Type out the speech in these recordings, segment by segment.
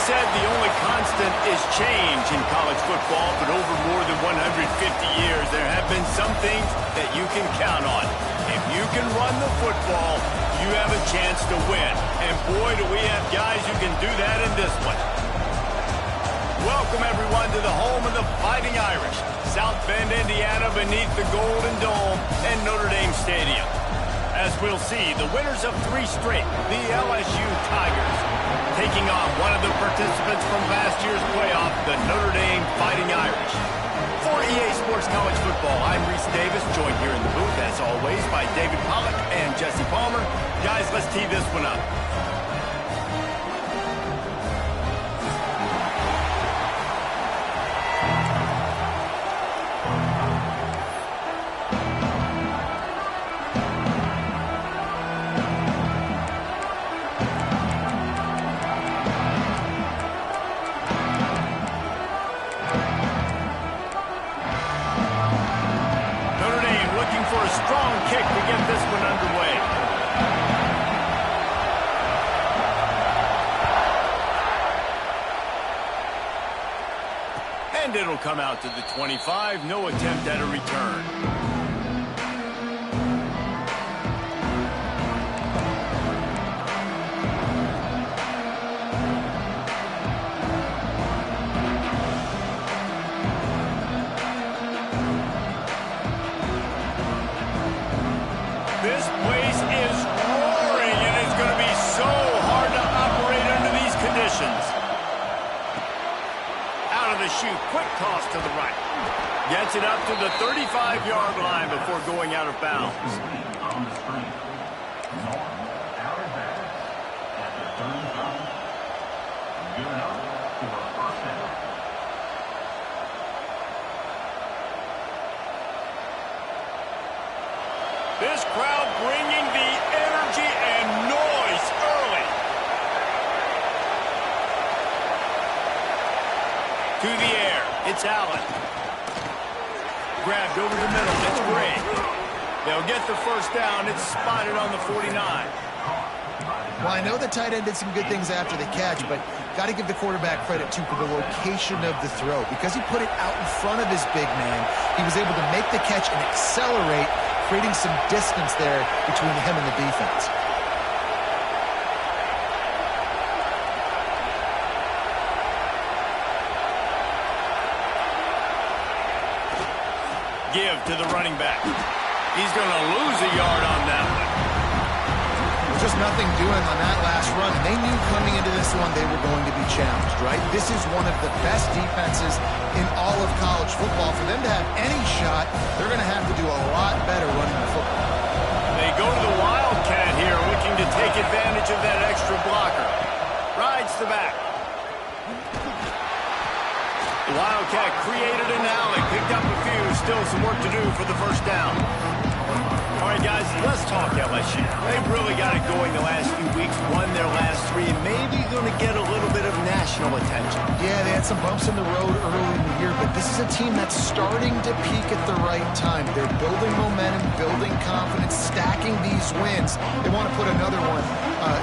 said the only constant is change in college football, but over more than 150 years, there have been some things that you can count on. If you can run the football, you have a chance to win. And boy, do we have guys who can do that in this one. Welcome, everyone, to the home of the Fighting Irish, South Bend, Indiana, beneath the Golden Dome and Notre Dame Stadium. As we'll see, the winners of 3 straight, the LSU Tigers, taking on one of the participants from last year's playoff, the Notre Dame Fighting Irish. For EA Sports College Football, I'm Reese Davis, joined here in the booth, as always, by David Pollack and Jesse Palmer. Guys, let's tee this one up. Strong kick to get this one underway. And it'll come out to the 25. No attempt at a return. This place is roaring, and it's going to be so hard to operate under these conditions. Out of the chute, quick toss to the right. Gets it up to the 35-yard line before going out of bounds. This crowd bringing the energy and noise early. To the air, it's Allen. Grabbed over the middle, it's Gray. They'll get the first down, it's spotted on the 49. Well, I know the tight end did some good things after the catch, but got to give the quarterback credit, too, for the location of the throw. Because he put it out in front of his big man, he was able to make the catch and accelerate, creating some distance there between him and the defense. Give to the running back. He's going to lose a yard on that one. Just nothing doing on that last run. They knew coming into this one they were going to be challenged, right? This is one of the best defenses in all of college football. For them to have any shot, they're going to have to do a lot better running the football. They go to the Wildcat here, looking to take advantage of that extra blocker. Rides the back. The Wildcat created an alley, picked up a few, still some work to do for the first down. All right, guys, let's talk LSU. They've really got it going the last few weeks, won their last 3, and maybe going to get a little bit of national attention. Yeah, they had some bumps in the road early in the year, but this is a team that's starting to peak at the right time. They're building momentum, building confidence, stacking these wins. They want to put another one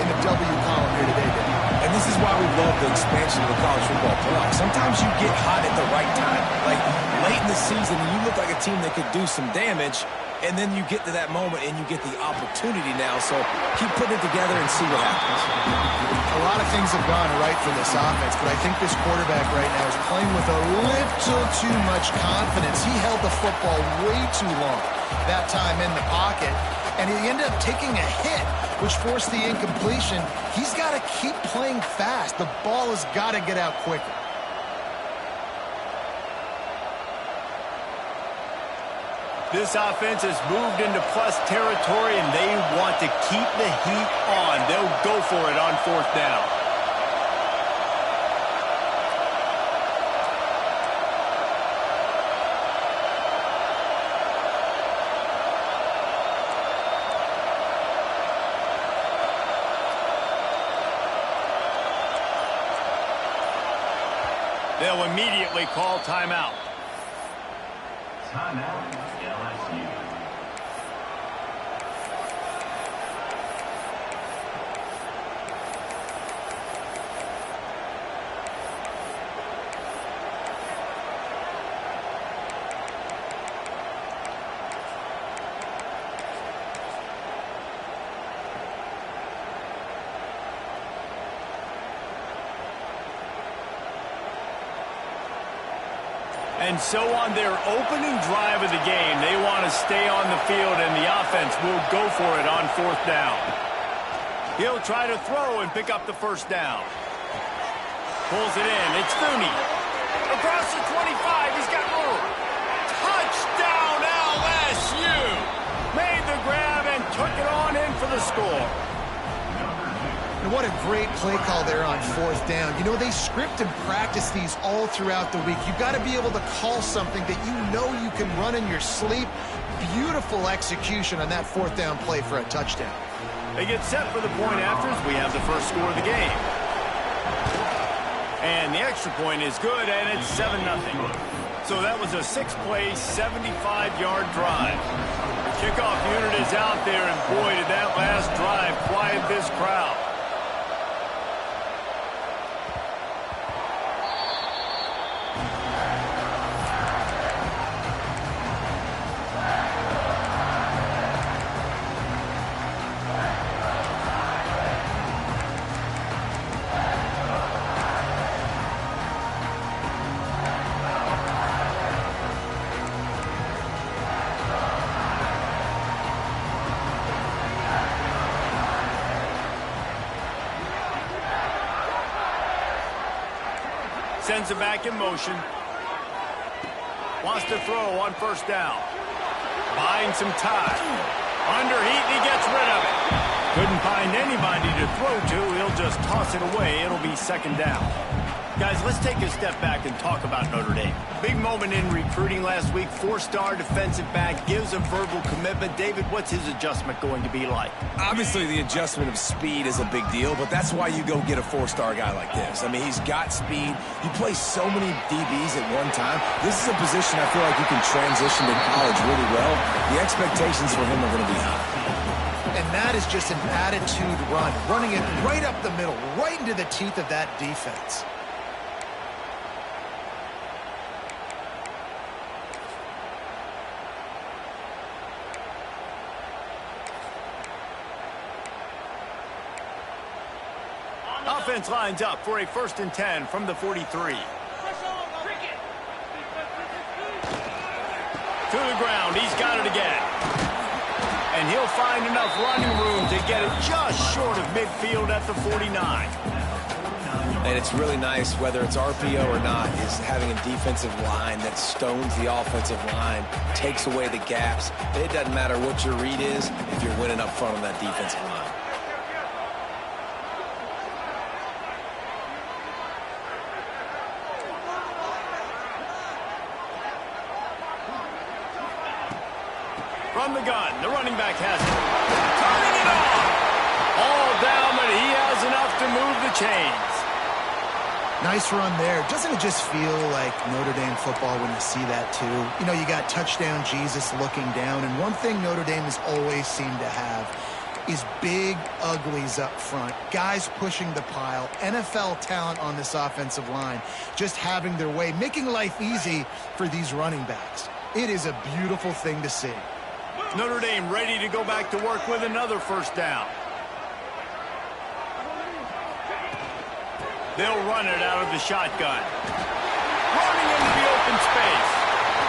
in the W column here today, Dave. And this is why we love the expansion of the college football playoff. Sometimes you get hot at the right time. Like late in the season, you look like a team that could do some damage, and then you get to that moment and you get the opportunity now. So keep putting it together and see what happens. A lot of things have gone right for this offense, but I think this quarterback right now is playing with a little too much confidence. He held the football way too long that time in the pocket, and he ended up taking a hit, which forced the incompletion. He's got to keep playing fast. The ball has got to get out quicker. This offense has moved into plus territory, and they want to keep the heat on. They'll go for it on 4th down. They'll immediately call timeout. Timeout, LSU. And so on their opening drive of the game, they want to stay on the field, and the offense will go for it on 4th down. He'll try to throw and pick up the 1st down. Pulls it in. It's Thuney. Across the 25. He's got room. Touchdown, LSU. Made the grab and took it on in for the score. And what a great play call there on 4th down. You know, they script and practice these all throughout the week. You've got to be able to call something that you know you can run in your sleep. Beautiful execution on that 4th down play for a touchdown. They get set for the point after as we have the first score of the game. And the extra point is good, and it's 7-0. So that was a 6-play, 75-yard drive. The kickoff unit is out there, and boy, did that last drive quiet this crowd. Sends it back in motion. Wants to throw on 1st down. Buying some time. Under heat, and he gets rid of it. Couldn't find anybody to throw to. He'll just toss it away. It'll be 2nd down. Guys, let's take a step back and talk about Notre Dame. Big moment in recruiting last week. 4-star defensive back gives a verbal commitment. David, what's his adjustment going to be like? Obviously, the adjustment of speed is a big deal, but that's why you go get a 4-star guy like this. I mean, he's got speed. You play so many DBs at one time. This is a position I feel like you can transition to college really well. The expectations for him are going to be high. And that is just an attitude run, running it right up the middle, right into the teeth of that defense. Offense lines up for a 1st and 10 from the 43. To the ground. He's got it again. And he'll find enough running room to get it just short of midfield at the 49. And it's really nice, whether it's RPO or not, is having a defensive line that stones the offensive line, takes away the gaps. It doesn't matter what your read is if you're winning up front on that defensive line. From the gun, the running back has it. Turning it on! All down, but he has enough to move the chains. Nice run there. Doesn't it just feel like Notre Dame football when you see that too? You know, you got touchdown Jesus looking down, and one thing Notre Dame has always seemed to have is big uglies up front. Guys pushing the pile. NFL talent on this offensive line. Just having their way, making life easy for these running backs. It is a beautiful thing to see. Notre Dame ready to go back to work with another 1st down. They'll run it out of the shotgun. Running into the open space.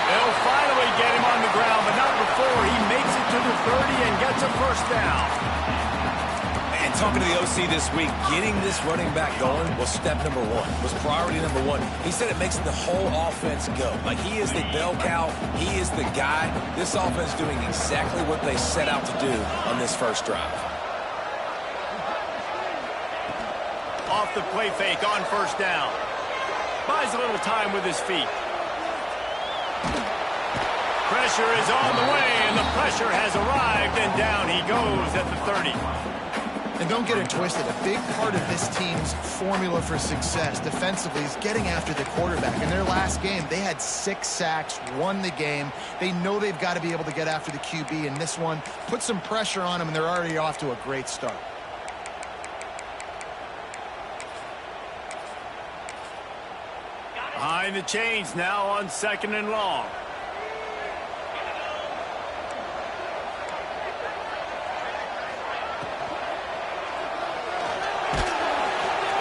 They'll finally get him on the ground, but not before he makes it to the 30 and gets a 1st down. And talking to the OC this week, getting this running back going was step number 1, was priority number 1. He said it makes the whole offense go. Like, he is the bell cow. He is the guy. This offense doing exactly what they set out to do on this 1st drive. Off the play fake on 1st down. Buys a little time with his feet. Pressure is on the way, and the pressure has arrived, and down he goes at the 30. And don't get it twisted. A big part of this team's formula for success defensively is getting after the quarterback. In their last game, they had 6 sacks, won the game. They know they've got to be able to get after the QB, and this one put some pressure on them, and they're already off to a great start. Behind the chains now on 2nd and long.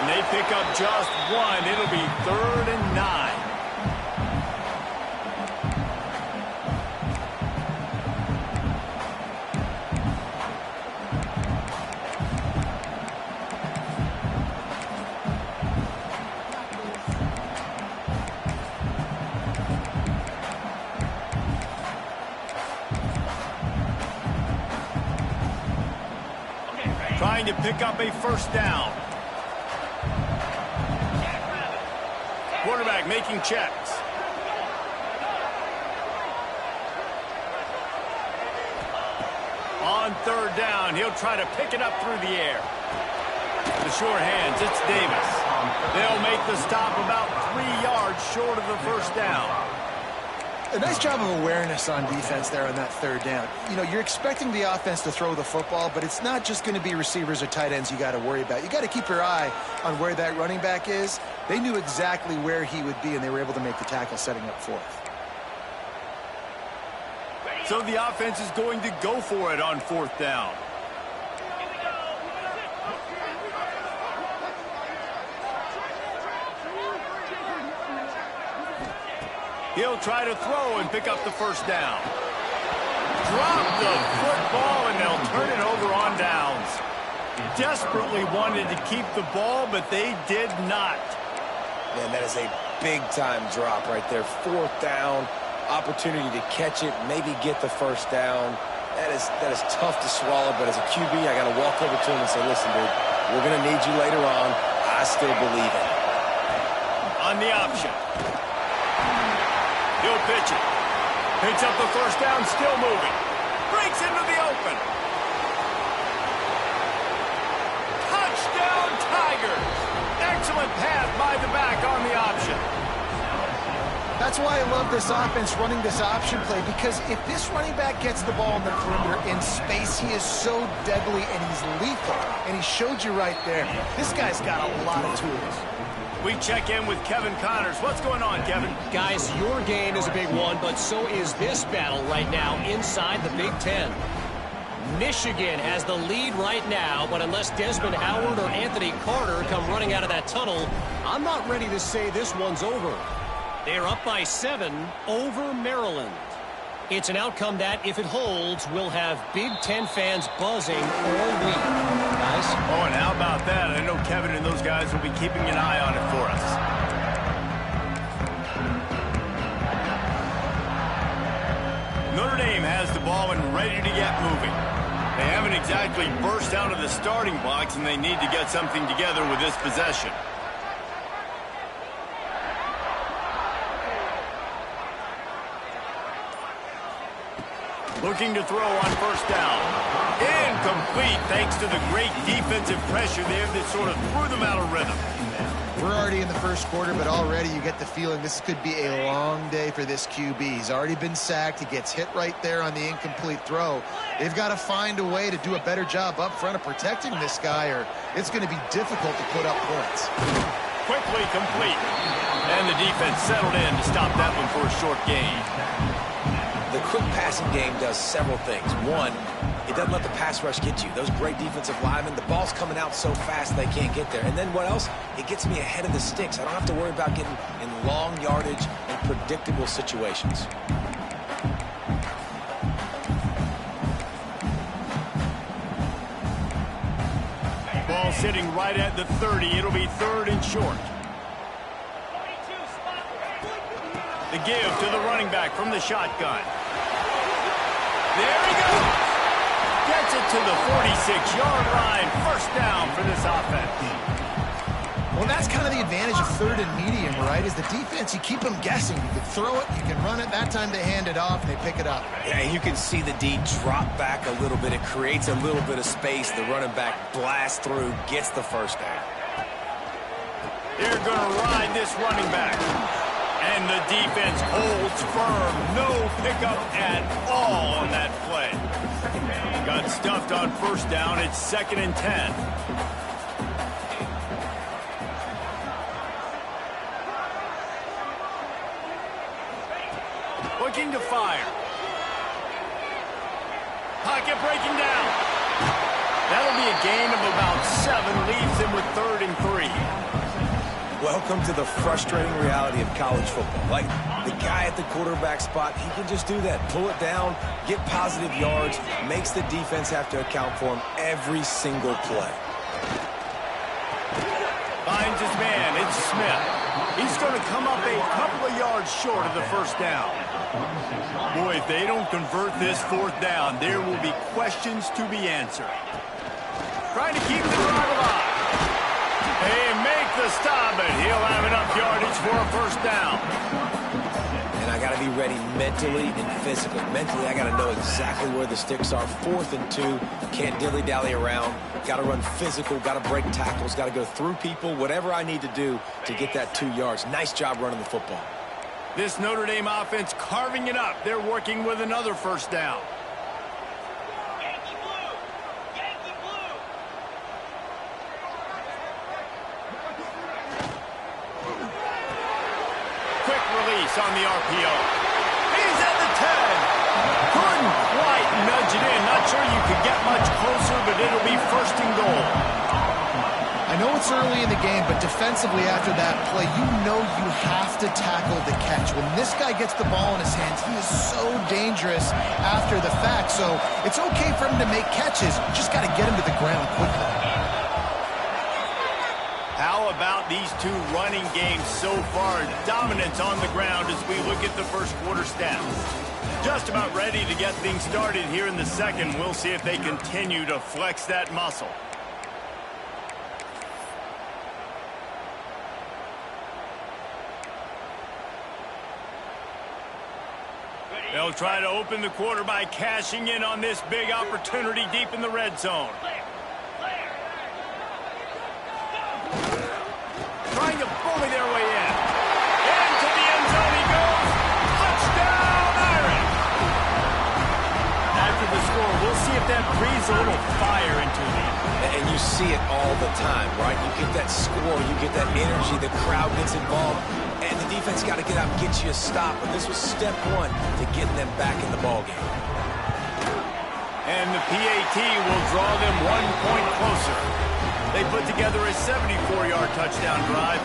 They pick up just 1. It'll be 3rd and 9. to pick up a first down. Quarterback making checks. On third down, he'll try to pick it up through the air. The sure hands, it's Davis. They'll make the stop about 3 yards short of the first down. A nice job of awareness on defense there on that third down. You know, you're expecting the offense to throw the football, but it's not just going to be receivers or tight ends you got to worry about. You got to keep your eye on where that running back is. They knew exactly where he would be, and they were able to make the tackle setting up fourth. So the offense is going to go for it on fourth down. He'll try to throw and pick up the first down. Drop the football, and they'll turn it over on downs. Desperately wanted to keep the ball, but they did not. Man, that is a big-time drop right there. Fourth down, opportunity to catch it, maybe get the first down. That is tough to swallow, but as a QB, I got to walk over to him and say, listen, dude, we're going to need you later on. I still believe it. On the option. He'll pitch it. Picks up the first down, still moving. Breaks into the open. Touchdown, Tigers. Excellent pass by the back on the option. That's why I love this offense running this option play, because if this running back gets the ball in the perimeter in space, he is so deadly and he's lethal. And he showed you right there. This guy's got a lot of tools. We check in with Kevin Connors. What's going on, Kevin? Guys, your game is a big one, but so is this battle right now inside the Big Ten. Michigan has the lead right now, but unless Desmond Howard or Anthony Carter come running out of that tunnel, I'm not ready to say this one's over. They're up by 7 over Maryland. It's an outcome that, if it holds, will have Big Ten fans buzzing all week. Guys? Oh, and how about that? I know Kevin and those guys will be keeping an eye on it for us. Notre Dame has the ball and ready to get moving. They haven't exactly burst out of the starting blocks, and they need to get something together with this possession. Looking to throw on first down. Incomplete thanks to the great defensive pressure there that sort of threw them out of rhythm. We're already in the first quarter, but already you get the feeling this could be a long day for this QB. He's already been sacked. He gets hit right there on the incomplete throw. They've got to find a way to do a better job up front of protecting this guy, or it's going to be difficult to put up points. Quickly complete. And the defense settled in to stop that one for a short gain. The quick passing game does several things. One, it doesn't let the pass rush get you. Those great defensive linemen, the ball's coming out so fast they can't get there. And then what else? It gets me ahead of the sticks. I don't have to worry about getting in long yardage and predictable situations. Ball sitting right at the 30. It'll be third and short. The give to the running back from the shotgun. There he goes. Gets it to the 46-yard line. First down for this offense. Well, that's kind of the advantage of third and medium, right? Is the defense, you keep them guessing. You can throw it, you can run it. That time they hand it off and they pick it up. Yeah, you can see the D drop back a little bit. It creates a little bit of space. The running back blasts through, gets the first down. They're going to ride this running back. And the defense holds firm. No pickup at all on that play. Got stuffed on first down. It's 2nd and 10. Looking to fire. Pocket breaking down. That'll be a gain of about 7. Leaves him with 3rd and 3. Welcome to the frustrating reality of college football. Like, the guy at the quarterback spot, he can just do that. Pull it down, get positive yards, makes the defense have to account for him every single play. Finds his man. It's Smith. He's going to come up a couple of yards short of the first down. Boy, if they don't convert this 4th down, there will be questions to be answered. trying to keep the drive alive. They make the stop, but he'll have enough yardage for a first down. And I got to be ready mentally and physically. Mentally, I got to know exactly where the sticks are. 4th and 2. Can't dilly-dally around. Got to run physical. Got to break tackles. Got to go through people. Whatever I need to do to get that 2 yards. Nice job running the football. This Notre Dame offense carving it up. They're working with another first down. Yankee blue! Yankee blue! Quick release on the RPO. He's at the 10. Couldn't quite nudge it in. Not sure you could get much closer, but it'll be first and goal. I know it's early in the game, but defensively after that play, you know you have to tackle the catch. When this guy gets the ball in his hands, he is so dangerous after the fact. So it's okay for him to make catches. Just got to get him to the ground quickly. How about these two running games so far? Dominance on the ground as we look at the first quarter stats. Just about ready to get things started here in the second. We'll see if they continue to flex that muscle. They'll try to open the quarter by cashing in on this big opportunity deep in the red zone. Trying to bully their way in. Into the end zone he goes. Touchdown, Irish! After the score, we'll see if that breathes a little fire into them. And you see it all the time, right? You get that score, you get that energy, the crowd gets involved, and the defense got to get out and get you a stop. But this was step one to getting them back in the ballgame. And the PAT will draw them 1 point closer. They put together a 74-yard touchdown drive.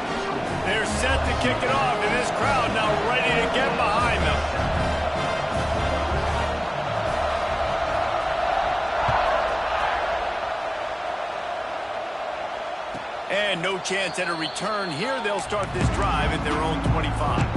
They're set to kick it off, and this crowd now ready to get behind them. And no chance at a return here. They'll start this drive at their own 25.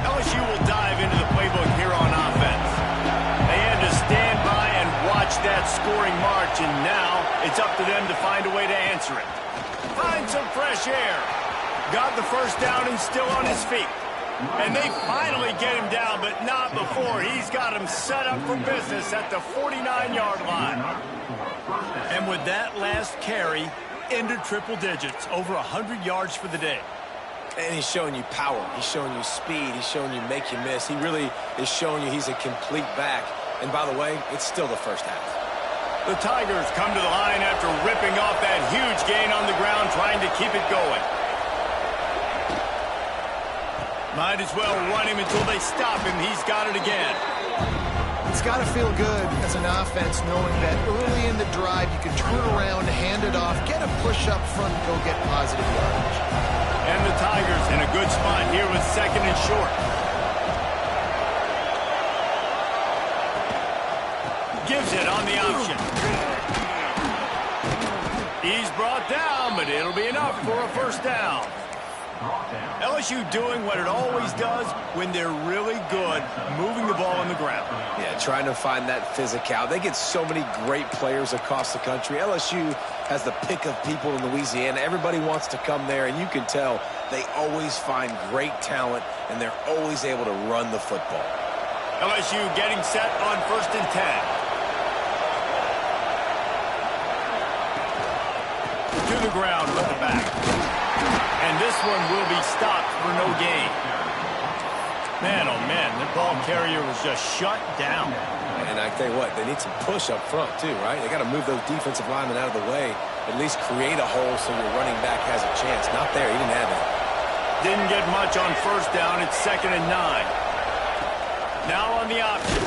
LSU will dive into the playbook here on offense. They had to stand by and watch that scoring march, and now it's up to them to find a way to answer it. Find some fresh air. Got the first down and still on his feet. And they finally get him down, but not before. He's got him set up for business at the 49-yard line. And with that last carry, into triple digits, over 100 yards for the day. And he's showing you power. He's showing you speed. He's showing you make you miss. He really is showing you he's a complete back. And by the way, it's still the first half. The Tigers come to the line after ripping off that huge gain on the ground, trying to keep it going. Might as well run him until they stop him. He's got it again. It's got to feel good as an offense knowing that early in the drive you can turn around, hand it off, get a push up front, and go get positive yardage. And the Tigers in a good spot here with second and short. Gives it on the option. He's brought down, but it'll be enough for a first down. LSU doing what it always does when they're really good, moving the ball on the ground. Yeah, trying to find that physicality. They get so many great players across the country. LSU has the pick of people in Louisiana. Everybody wants to come there, and you can tell they always find great talent, and they're always able to run the football. LSU getting set on 1st and 10. To the ground with the back. And this one will be stopped for no gain. Man, oh man, the ball carrier was just shut down. And I tell you what, they need some push up front too, right? They got to move those defensive linemen out of the way, at least create a hole so your running back has a chance. Not there, he didn't have it. Didn't get much on first down. It's 2nd and 9. Now on the option.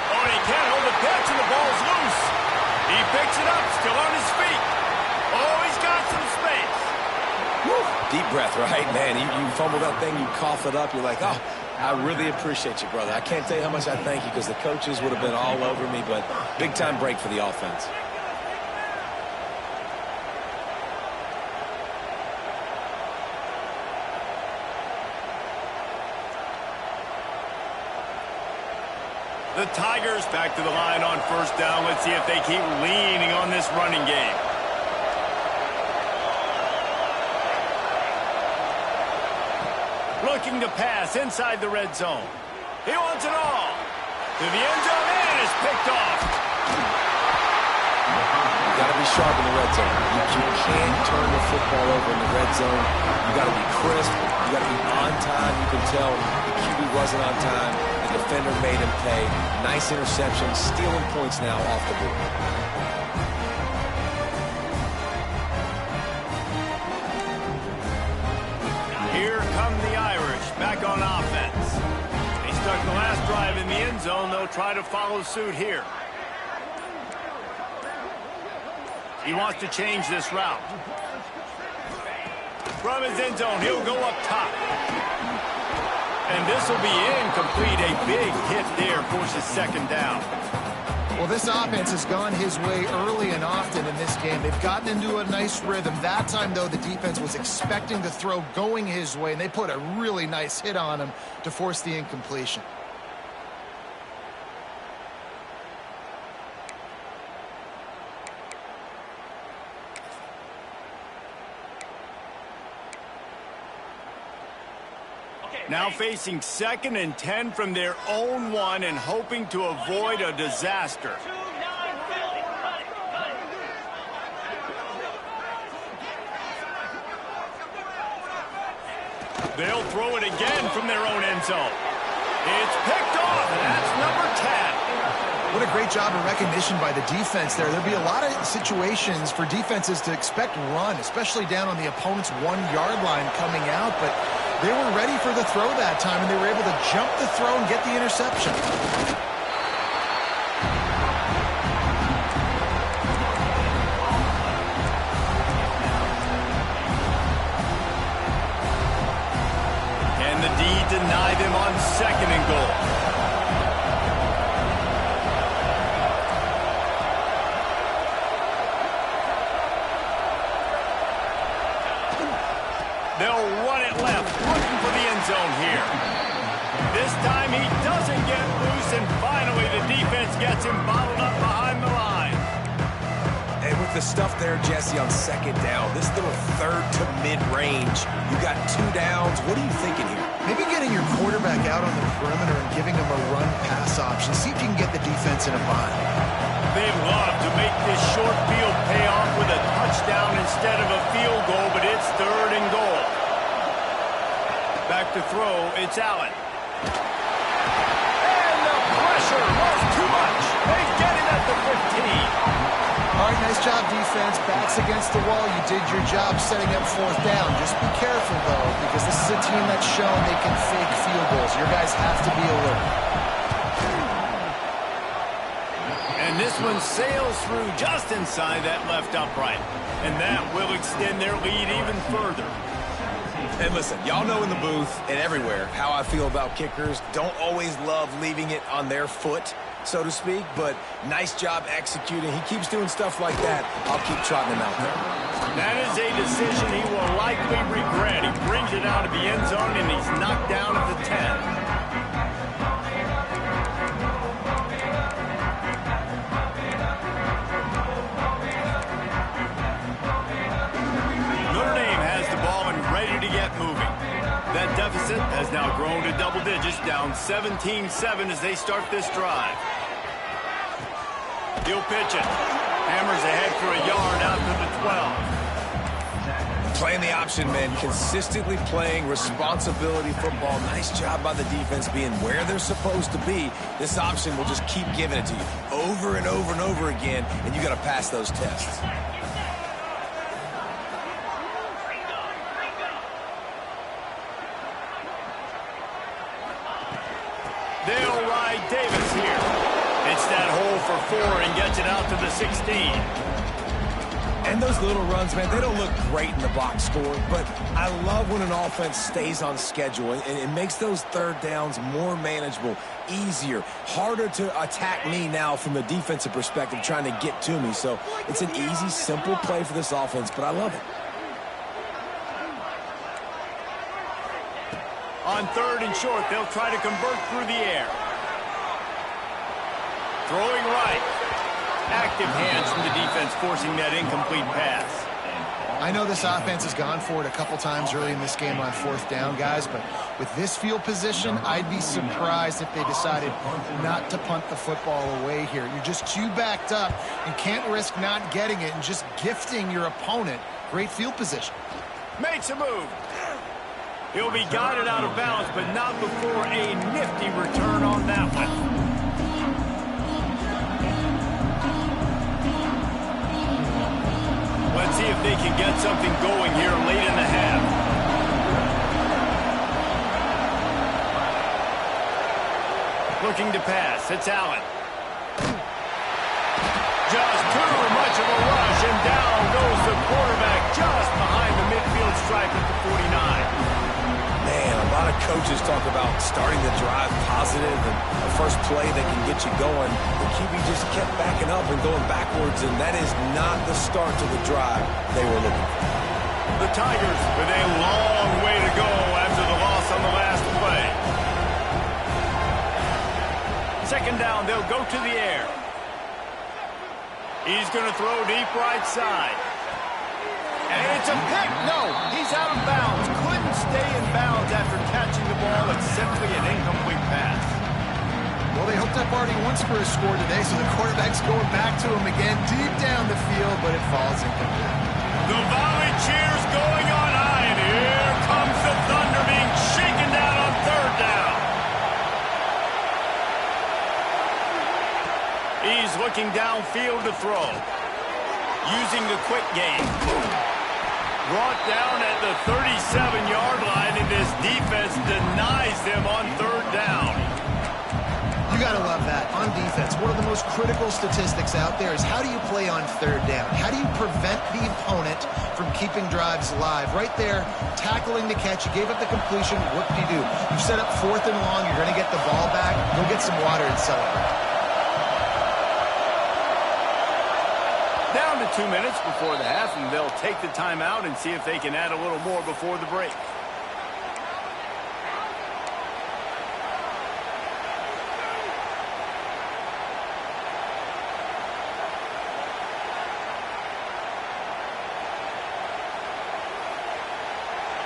Oh, and he can't hold the pitch, and the ball's loose. He picks it up, still on his feet. Oh, he's got some space. Woo. Deep breath, right? Man, you fumble that thing, you cough it up, you're like, oh, I really appreciate you, brother. I can't tell you how much I thank you because the coaches would have been all over me, but big-time break for the offense. The Tigers back to the line on first down. Let's see if they keep leaning on this running game. Looking to pass inside the red zone. He wants it all. To the end zone, and it's picked off. You got to be sharp in the red zone. You can't turn the football over in the red zone. You got to be crisp. You got to be on time. You can tell the QB wasn't on time. The defender made him pay. Nice interception, stealing points now off the board. Here come the Irish back on offense. They stuck the last drive in the end zone. They'll try to follow suit here. He wants to change this route. From his end zone, he'll go up top. And this will be incomplete. A big hit there forces second down. Well, this offense has gone his way early and often in this game. They've gotten into a nice rhythm. That time, though, the defense was expecting the throw going his way, and they put a really nice hit on him to force the incompletion. Now facing 2nd and 10 from their own 1 and hoping to avoid a disaster. They'll throw it again from their own end zone. It's picked off, and that's number 10. What a great job of recognition by the defense there. There'll be a lot of situations for defenses to expect run, especially down on the opponent's 1-yard line coming out, but they were ready for the throw that time, and they were able to jump the throw and get the interception. And the D denied them on 2nd and goal. They'll run it left, looking for the end zone here. This time he doesn't get loose, and finally the defense gets him bottled up behind the line. And with the stuff there, Jesse, on 2nd down, this little 3rd to mid-range, you got 2 downs. What are you thinking here? Maybe getting your quarterback out on the perimeter and giving him a run-pass option. See if you can get the defense in a bind. They'd love to make this short field pay off with a touchdown instead of a field goal, but it's 3rd and goal. Back to throw, it's Allen. And the pressure was too much. They get it at the 15. All right, nice job, defense. Backs against the wall. You did your job setting up 4th down. Just be careful, though, because this is a team that's shown they can fake field goals. Your guys have to be alert. And this one sails through just inside that left upright. And that will extend their lead even further. And listen, y'all know in the booth and everywhere how I feel about kickers. Don't always love leaving it on their foot, so to speak, but nice job executing. He keeps doing stuff like that. I'll keep trotting him out there. That is a decision he will likely regret. He brings it out of the end zone, and he's knocked down at the 10. That deficit has now grown to double digits, down 17-7 as they start this drive. He'll pitch it. Hammers ahead for a yard out to the 12. Playing the option, man. Consistently playing responsibility football. Nice job by the defense being where they're supposed to be. This option will just keep giving it to you over and over and over again, and you got to pass those tests. They'll ride Davis here. It's that hole for 4 and gets it out to the 16. And those little runs, man, they don't look great in the box score, but I love when an offense stays on schedule, and it makes those third downs more manageable, easier, harder to attack me now from the defensive perspective trying to get to me. So it's an easy, simple play for this offense, but I love it. On 3rd and short, they'll try to convert through the air. Throwing right. Active hands from the defense forcing that incomplete pass. I know this offense has gone for it a couple times early in this game on 4th down, guys, but with this field position, I'd be surprised if they decided not to punt the football away here. You're just too backed up. You can't risk not getting it and just gifting your opponent great field position. Makes a move. He'll be guided out of bounds, but not before a nifty return on that one. Let's see if they can get something going here late in the half. Looking to pass. It's Allen. Just too much of a rush, and down goes the quarterback just behind the midfield stripe at the 49. Man, a lot of coaches talk about starting the drive positive and the first play that can get you going. The QB just kept backing up and going backwards, and that is not the start to the drive they were looking for. The Tigers with a long way to go after the loss on the last play. 2nd down, they'll go to the air. He's going to throw deep right side. And it's a pick. No, he's out of bounds. Couldn't stay in bounds after catching the ball. It's simply an incomplete pass. Well, they hooked up already once for a score today, so the quarterback's going back to him again deep down the field, but it falls incomplete. The volley cheers going on high, and here comes the Thunder being shaken down on 3rd down. He's looking downfield to throw. Using the quick game. Brought down at the 37-yard line, and this defense denies them on 3rd down. You got to love that. On defense, one of the most critical statistics out there is how do you play on 3rd down? How do you prevent the opponent from keeping drives alive? Right there, tackling the catch. You gave up the completion. What do? You set up 4th and long. You're going to get the ball back. Go get some water and celebrate. Down to 2 minutes before the half, and they'll take the timeout and see if they can add a little more before the break.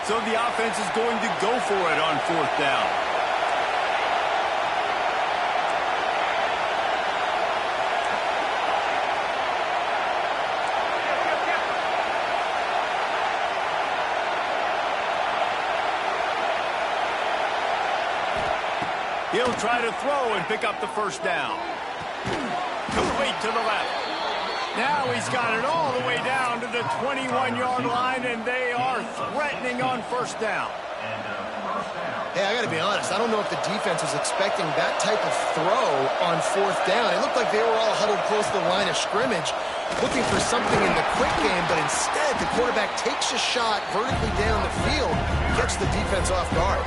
So the offense is going to go for it on 4th down. He'll try to throw and pick up the 1st down. Complete to the left. Now he's got it all the way down to the 21-yard line, and they are threatening on 1st down. Hey, I got to be honest. I don't know if the defense was expecting that type of throw on 4th down. It looked like they were all huddled close to the line of scrimmage, looking for something in the quick game, but instead the quarterback takes a shot vertically down the field, gets the defense off guard.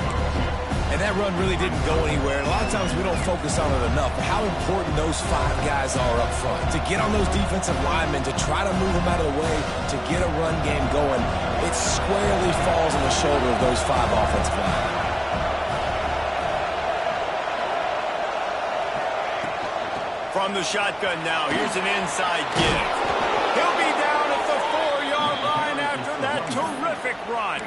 And that run really didn't go anywhere. And a lot of times we don't focus on it enough, but how important those 5 guys are up front. To get on those defensive linemen, to try to move them out of the way, to get a run game going, it squarely falls on the shoulder of those 5 offensive linemen. From the shotgun now, here's an inside give. He'll be down at the 4-yard line after that terrific run.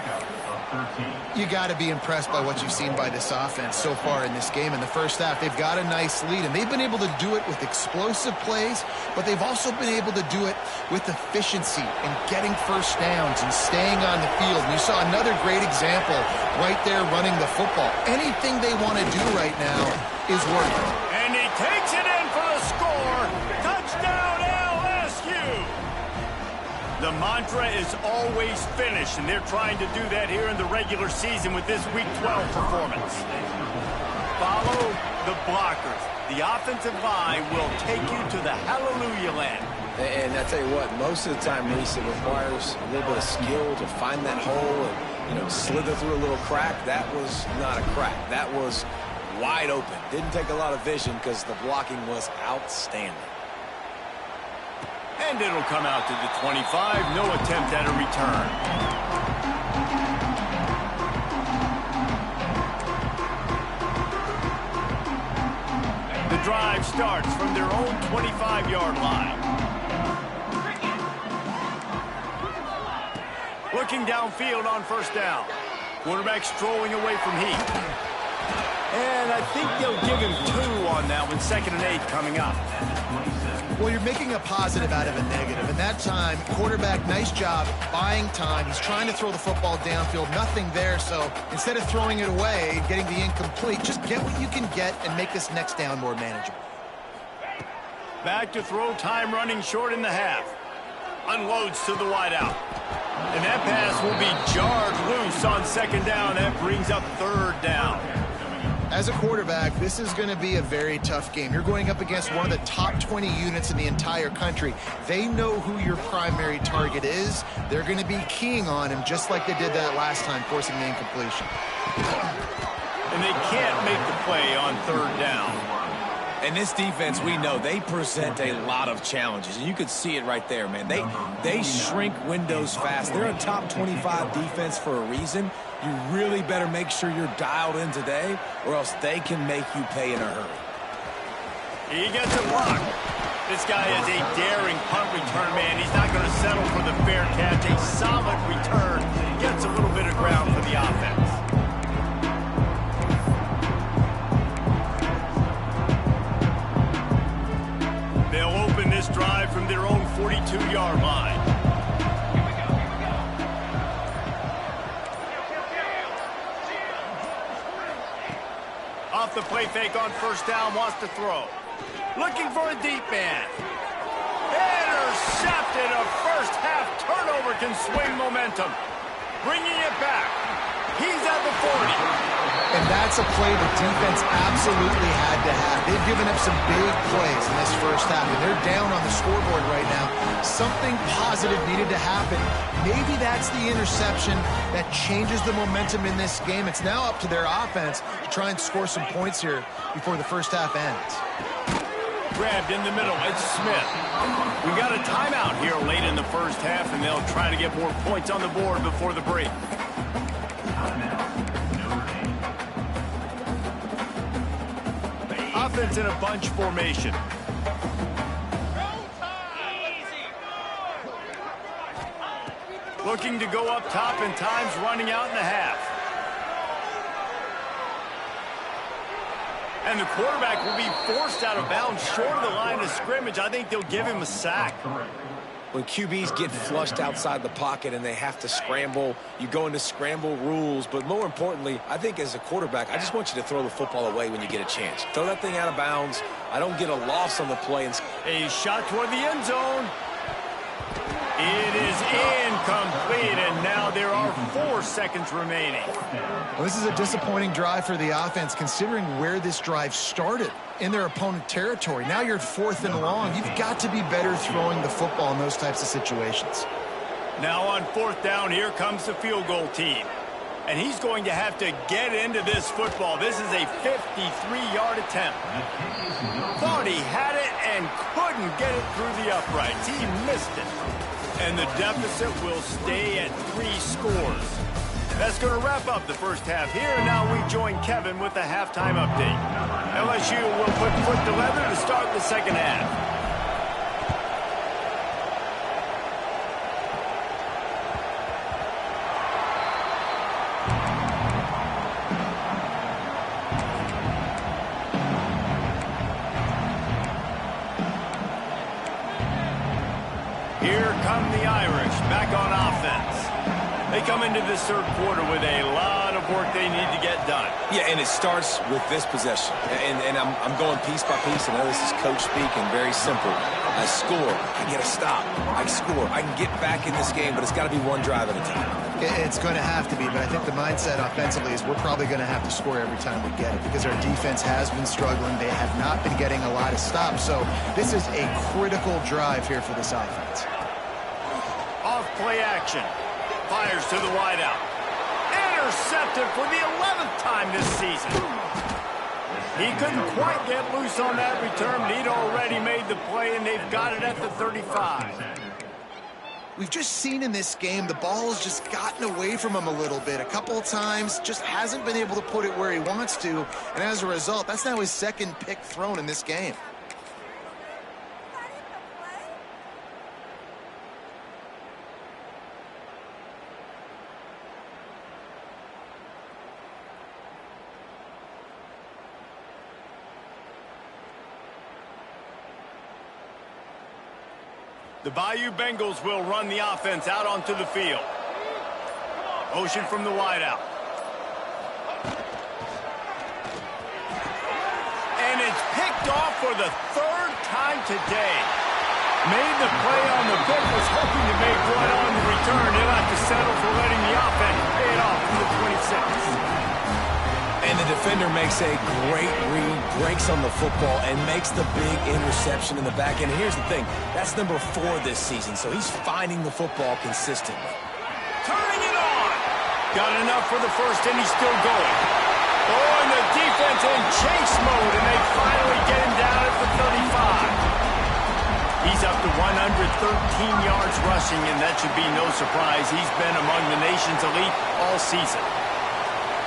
You got to be impressed by what you've seen by this offense so far in this game. In the first half, they've got a nice lead, and they've been able to do it with explosive plays, but they've also been able to do it with efficiency and getting 1st downs and staying on the field. And you saw another great example right there running the football. Anything they want to do right now is working. And he takes it in for the score. Touchdown, LSU! The mantra is always finish, and they're trying to do that here in the regular season with this Week 12 performance. follow the blockers. The offensive line will take you to the hallelujah land. And I tell you what, most of the time, Reese, it requires a little bit of skill to find that hole and, slither through a little crack. That was not a crack. That was wide open. Didn't take a lot of vision because the blocking was outstanding. And it'll come out to the 25. No attempt at a return. The drive starts from their own 25-yard line. Looking downfield on first down. Quarterback strolling away from heat. And I think they'll give him 2 on that one. 2nd and 8 coming up. Well, you're making a positive out of a negative. And that time, quarterback, nice job buying time. He's trying to throw the football downfield. Nothing there. So instead of throwing it away, getting the incomplete, just get what you can get and make this next down more manageable. Back to throw, time running short in the half. Unloads to the wideout. And that pass will be jarred loose on 2nd down. That brings up 3rd down. As a quarterback, this is going to be a very tough game. You're going up against one of the top 20 units in the entire country. They know who your primary target is. They're going to be keying on him just like they did that last time, forcing the incompletion. And they can't make the play on 3rd down. And this defense, we know, they present a lot of challenges. And you could see it right there, man. They shrink windows fast. They're a top 25 defense for a reason. You really better make sure you're dialed in today, or else they can make you pay in a hurry. He gets a block. This guy is a daring punt return man. He's not going to settle for the fair catch. A solid return. Gets a little bit of ground for the offense. They'll open this drive from their own 42-yard line. Off the play fake on first down, wants to throw. Looking for a deep man. Intercepted. A first half turnover can swing momentum. Bringing it back. He's at the 40. And that's a play the defense absolutely had to have. They've given up some big plays in this first half, and they're down on the scoreboard right now. Something positive needed to happen. Maybe that's the interception that changes the momentum in this game. It's now up to their offense to try and score some points here before the first half ends. Grabbed in the middle. It's Smith. We got a timeout here late in the first half, and they'll try to get more points on the board before the break. Offense in a bunch formation. Looking to go up top, and time's running out in the half. And the quarterback will be forced out of bounds short of the line of scrimmage. I think they'll give him a sack. When QBs get flushed outside the pocket and they have to scramble, you go into scramble rules. But more importantly, I think as a quarterback, I just want you to throw the football away when you get a chance. Throw that thing out of bounds. I don't get a loss on the play. A shot toward the end zone. It is incomplete, and now there are 4 seconds remaining. Well, this is a disappointing drive for the offense, considering where this drive started in their opponent territory. Now you're at 4th and long. You've got to be better throwing the football in those types of situations. Now on 4th down, here comes the field goal team. And he's going to have to get into this football. This is a 53-yard attempt. Thought he had it and couldn't get it through the uprights. He missed it. And the deficit will stay at 3 scores. That's going to wrap up the first half here. Now we join Kevin with the halftime update. LSU will put foot to leather to start the second half. Here come the Irish, back on offense. They come into this third quarter with a lot of work they need to get done. Yeah, and it starts with this possession. And I'm going piece by piece. I know this is coach speaking, very simple. I score, I get a stop, I score. I can get back in this game, but it's got to be one drive at a time. It's going to have to be, but I think the mindset offensively is we're probably going to have to score every time we get it because our defense has been struggling. They have not been getting a lot of stops, so this is a critical drive here for this offense. Off play action. Fires to the wideout. Intercepted for the 11th time this season. He couldn't quite get loose on that return, but he'd already made the play, and they've got it at the 35. We've just seen in this game the ball has just gotten away from him a little bit. A couple of times, just hasn't been able to put it where he wants to, and as a result, that's now his second pick thrown in this game. The Bayou Bengals will run the offense out onto the field. Motion from the wideout. And it's picked off for the third time today. Made the play on the pick, was hoping to make one on the return. He'll have to settle for letting the offense pay it off from the 26. And the defender makes a great read, breaks on the football, and makes the big interception in the back end. And here's the thing, that's number 4 this season, so he's finding the football consistently. Turning it on. Got enough for the first, and he's still going. Oh, and the defense in chase mode, and they finally get him down at the 35. He's up to 113 yards rushing, and that should be no surprise. He's been among the nation's elite all season.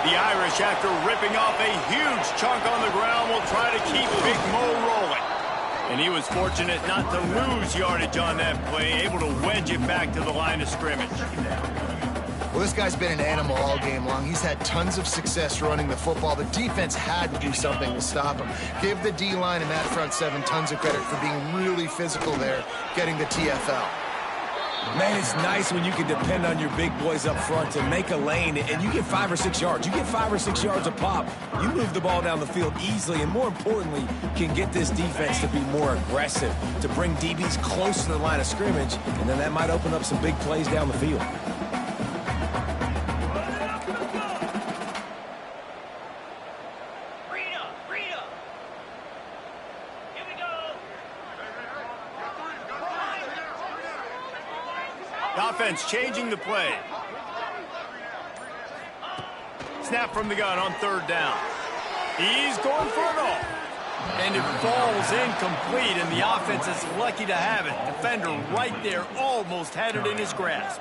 The Irish, after ripping off a huge chunk on the ground, will try to keep Big Mo rolling. And he was fortunate not to lose yardage on that play, able to wedge it back to the line of scrimmage. Well, this guy's been an animal all game long. He's had tons of success running the football. The defense had to do something to stop him. Give the D-line and that front 7 tons of credit for being really physical there, getting the TFL. Man, it's nice when you can depend on your big boys up front to make a lane, and you get 5 or 6 yards. You get 5 or 6 yards a pop. You move the ball down the field easily, and more importantly, can get this defense to be more aggressive, to bring DBs close to the line of scrimmage, and then that might open up some big plays down the field. Offense changing the play. Snap from the gun on 3rd down. He's going for it all. And it falls incomplete, and the offense is lucky to have it. Defender right there almost had it in his grasp.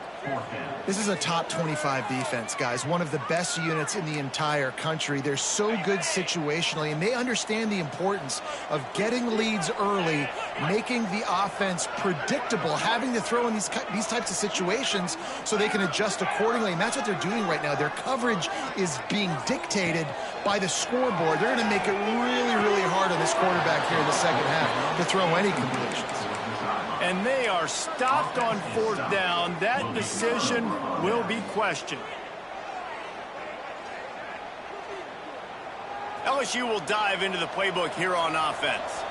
This is a top 25 defense, guys. One of the best units in the entire country. They're so good situationally, and they understand the importance of getting leads early, making the offense predictable, having to throw in these types of situations so they can adjust accordingly. And that's what they're doing right now. Their coverage is being dictated by the scoreboard. They're going to make it really, really hard on this quarterback here in the second half to throw any completions. And they are stopped on 4th down. That decision will be questioned. LSU will dive into the playbook here on offense.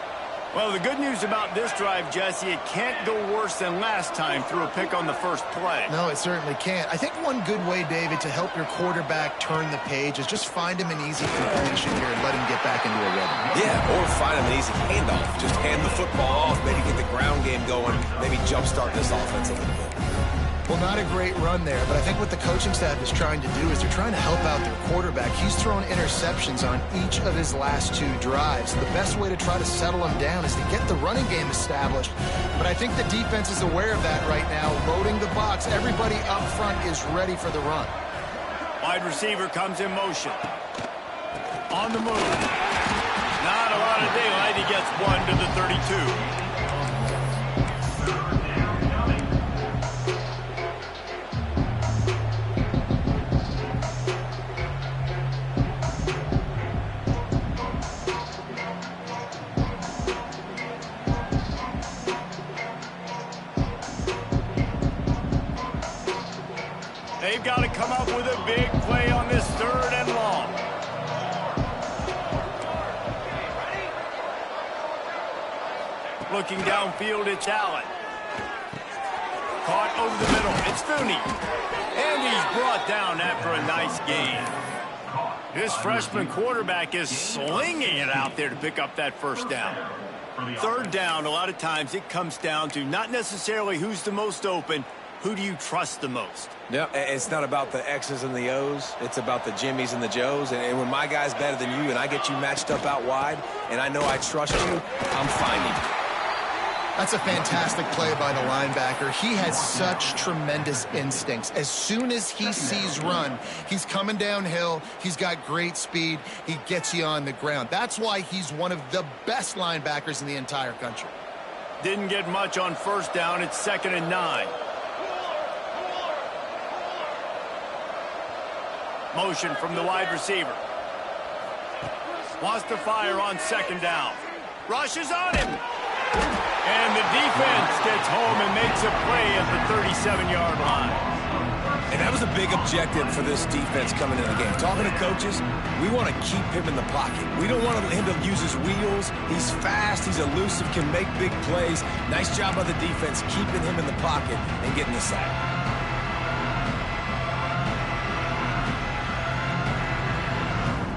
Well, the good news about this drive, Jesse, it can't go worse than last time through a pick on the first play. No, it certainly can't. I think one good way, David, to help your quarterback turn the page is just find him an easy completion here and let him get back into a rhythm. Yeah, or find him an easy handoff. Just hand the football off, maybe get the ground game going, maybe jumpstart this offense a little bit. Well, not a great run there, but I think what the coaching staff is trying to do is they're trying to help out their quarterback. He's thrown interceptions on each of his last 2 drives. The best way to try to settle him down is to get the running game established. But I think the defense is aware of that right now, loading the box. Everybody up front is ready for the run. Wide receiver comes in motion. On the move. Not a lot of daylight. He gets 1 to the 32. They've got to come up with a big play on this 3rd and long. Looking downfield, it's Allen. Caught over the middle. It's Fooney. And he's brought down after a nice gain. This freshman quarterback is slinging it out there to pick up that first down. Third down, a lot of times it comes down to not necessarily who's the most open, who do you trust the most? Yeah, it's not about the X's and the O's. It's about the Jimmies and the Joes. And when my guy's better than you and I get you matched up out wide and I know I trust you, I'm finding you. That's a fantastic play by the linebacker. He has such tremendous instincts. As soon as he sees run, he's coming downhill. He's got great speed. He gets you on the ground. That's why he's one of the best linebackers in the entire country. Didn't get much on first down. It's 2nd and 9. Motion from the wide receiver. Wants to fire on 2nd down. Rushes on him. And the defense gets home and makes a play at the 37-yard line. And that was a big objective for this defense coming into the game. Talking to coaches, we want to keep him in the pocket. We don't want him to use his wheels. He's fast, he's elusive, can make big plays. Nice job by the defense keeping him in the pocket and getting the sack.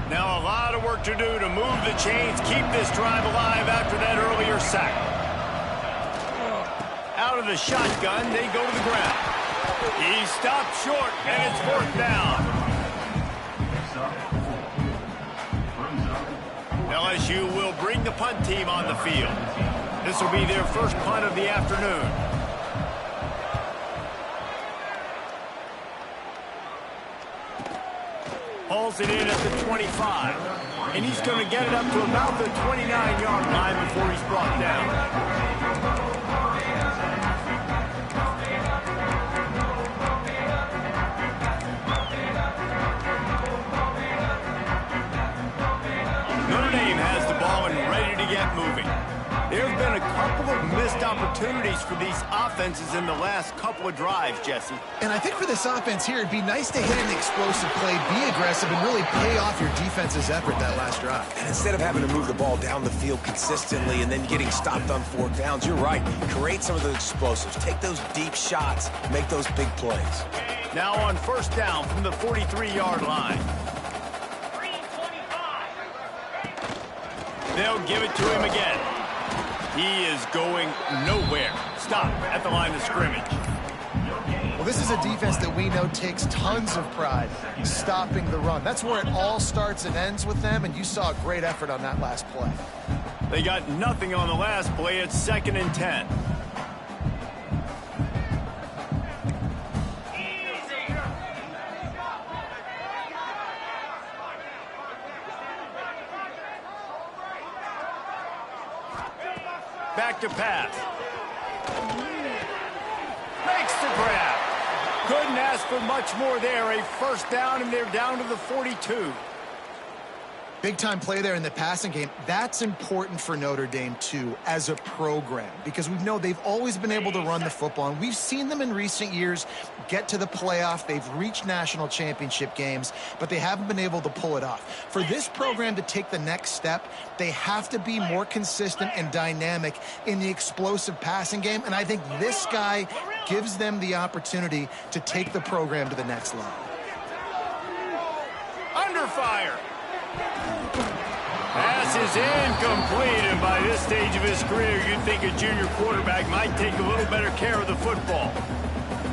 Now a lot of work to do to move the chains, keep this drive alive after that earlier sack. Out of the shotgun, they go to the ground. He stopped short, and it's 4th down. LSU will bring the punt team on the field. This will be their first punt of the afternoon. Hauls it in at the 25. And he's going to get it up to about the 29-yard line before he's brought down. Notre Dame has the ball and ready to get moving. There have been a couple of missed opportunities for these offenses in the last couple of drives, Jesse. And I think for this offense here, it'd be nice to hit an explosive play, be aggressive, and really pay off your defense's effort that last drive. And instead of having to move the ball down the field consistently and then getting stopped on 4th downs, you're right. Create some of those explosives. Take those deep shots. Make those big plays. Now on 1st down from the 43-yard line. They'll give it to him again. He is going nowhere. Stop at the line of scrimmage. Well, this is a defense that we know takes tons of pride stopping the run. That's where it all starts and ends with them, and you saw a great effort on that last play. They got nothing on the last play. It's 2nd and 10. Back to pass. Makes the grab. Couldn't ask for much more there. A 1st down, and they're down to the 42. Big-time play there in the passing game. That's important for Notre Dame, too, as a program, because we know they've always been able to run the football, and we've seen them in recent years get to the playoff. They've reached national championship games, but they haven't been able to pull it off. For this program to take the next step, they have to be more consistent and dynamic in the explosive passing game, and I think this guy gives them the opportunity to take the program to the next level. Under fire. Pass is incomplete, and by this stage of his career, you'd think a junior quarterback might take a little better care of the football.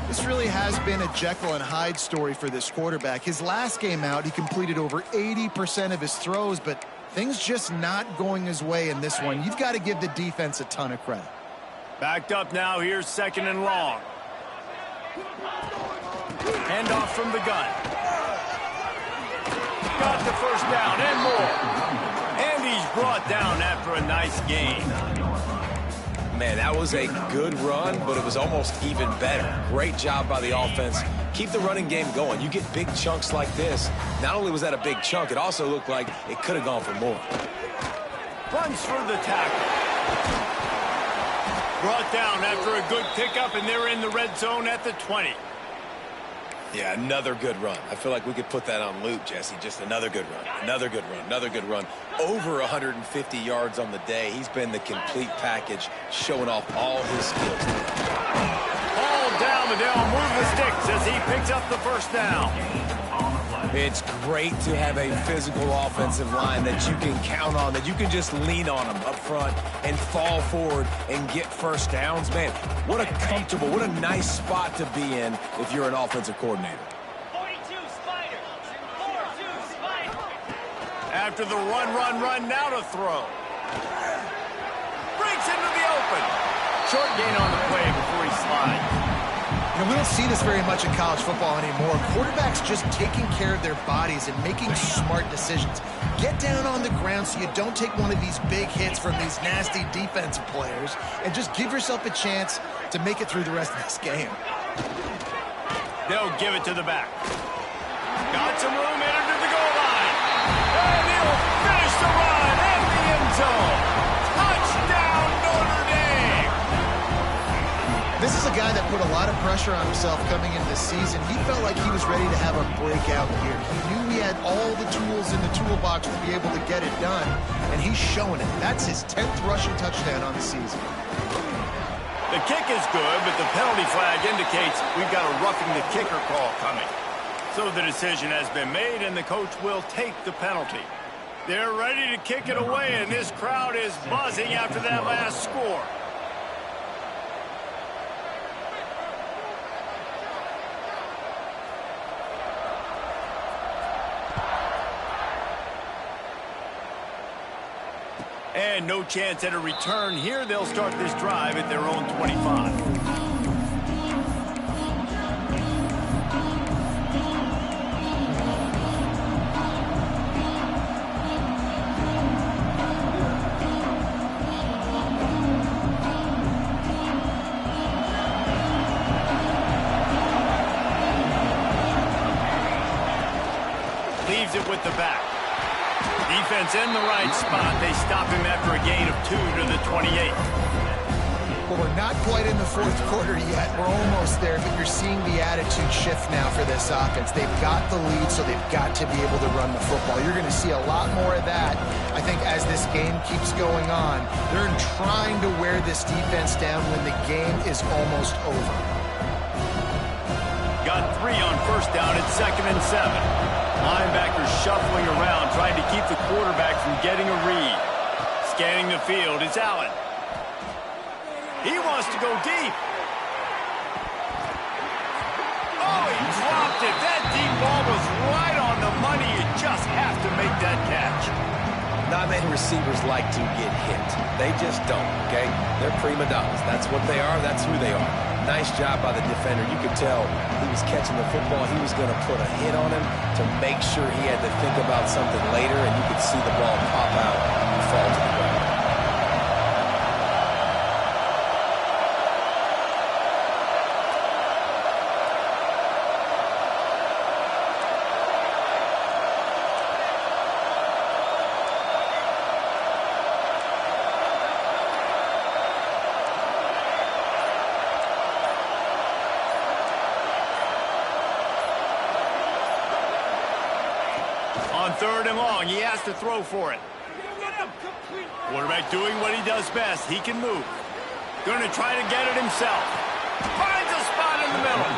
This really has been a Jekyll and Hyde story for this quarterback. His last game out, he completed over 80% of his throws, but things just not going his way in this one. You've got to give the defense a ton of credit. Backed up now, here's 2nd and long. Handoff from the gun. Got the 1st down and more. And he's brought down after a nice gain. Man, that was a good run, but it was almost even better. Great job by the offense. Keep the running game going. You get big chunks like this. Not only was that a big chunk, it also looked like it could have gone for more. Runs for the tackle. Brought down after a good pickup, and they're in the red zone at the 20. Yeah, another good run. I feel like we could put that on loop, Jesse. Just another good run, another good run, another good run. Over 150 yards on the day. He's been the complete package, showing off all his skills. Ball down the but they'll move the sticks as he picks up the first down. It's great to have a physical offensive line that you can count on, that you can just lean on them up front and fall forward and get first downs. Man, what a comfortable, what a nice spot to be in if you're an offensive coordinator. 42 Spider. 42 Spider. After the run, now to throw. Breaks into the open. Short gain on the play before he slides. You know, we don't see this very much in college football anymore. Quarterbacks just taking care of their bodies and making smart decisions. Get down on the ground so you don't take one of these big hits from these nasty defensive players and just give yourself a chance to make it through the rest of this game. They'll give it to the back. Got some room, headed to the goal line. And he'll finish the run in the end zone. Touchdown, Notre Dame! This is a guy that put a lot of pressure on himself coming into the season. He felt like he was ready to have a breakout year. He knew he had all the tools in the toolbox to be able to get it done, and he's showing it. That's his 10th rushing touchdown on the season. The kick is good, but the penalty flag indicates we've got a roughing the kicker call coming. So the decision has been made, and the coach will take the penalty. They're ready to kick it away, and this crowd is buzzing after that last score. And no chance at a return here. They'll start this drive at their own 25. Leaves it with the back. Defense in the right spot. They stop him after a gain of 2 to the 28. Well, we're not quite in the fourth quarter yet. We're almost there, but you're seeing the attitude shift now for this offense. They've got the lead, so they've got to be able to run the football. You're going to see a lot more of that, I think, as this game keeps going on. They're trying to wear this defense down when the game is almost over. Got 3 on first down at 2nd and 7. Linebackers shuffling around, trying to keep the quarterback from getting a read. Scanning the field, it's Allen. He wants to go deep. Oh, he dropped it. That deep ball was right on the money. You just have to make that catch. Not many receivers like to get hit. They just don't, okay? They're prima donnas. That's what they are. That's who they are. Nice job by the defender. You could tell he was catching the football. He was going to put a hit on him to make sure he had to think about something later, and you could see the ball pop out and fall to the ground. On 3rd and long, he has to throw for it. Quarterback doing what he does best. He can move. Going to try to get it himself. Finds a spot in the middle.